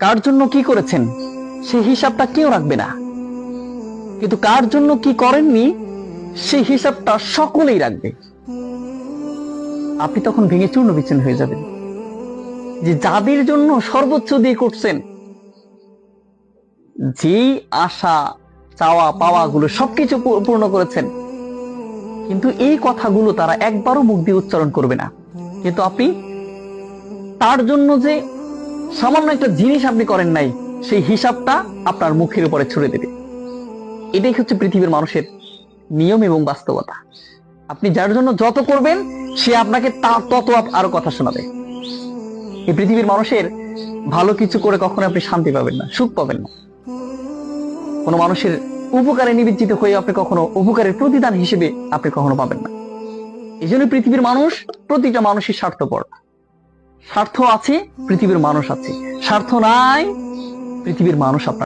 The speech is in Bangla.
কার জন্য কি করেছেন সেই হিসাবটা কেউ রাখবে না, কিন্তু কার জন্য কি করেননি সেই হিসাবটা সকলেই রাখবে। আপনি তখন ভেঙে চূর্ণ বিচ্ছিন্ন হয়ে যাবেন। যে যাদের জন্য সর্বোচ্চ দিয়ে করছেন, যেই আশা চাওয়া পাওয়া গুলো সবকিছু পূর্ণ করেছেন, কিন্তু এই কথাগুলো তারা একবারও মুখ দিয়ে উচ্চারণ করবে না, কিন্তু আপনি তার জন্য যে সামান্য একটা জিনিস আপনি করেন নাই সেই হিসাবটা আপনার মুখের উপরে ছুড়ে দেবে। এটাই হচ্ছে পৃথিবীর মানুষের নিয়ম এবং বাস্তবতা। আপনি যার জন্য যত করবেন সে আপনাকে তত আরো কথা শোনাবে। এই পৃথিবীর মানুষের ভালো কিছু করে কখনো আপনি শান্তি পাবেন না, সুখ পাবেন না। কোনো মানুষের উপকারে নিবেদিত হয়ে আপনি কখনো উপকারের প্রতিদান হিসেবে আপনি কখনো পাবেন না। এই জন্য পৃথিবীর মানুষ, প্রতিটা মানুষই স্বার্থপর। স্বার্থ আছে, পৃথিবীর মানুষ আছে। স্বার্থ নাই, পৃথিবীর মানুষ আপনার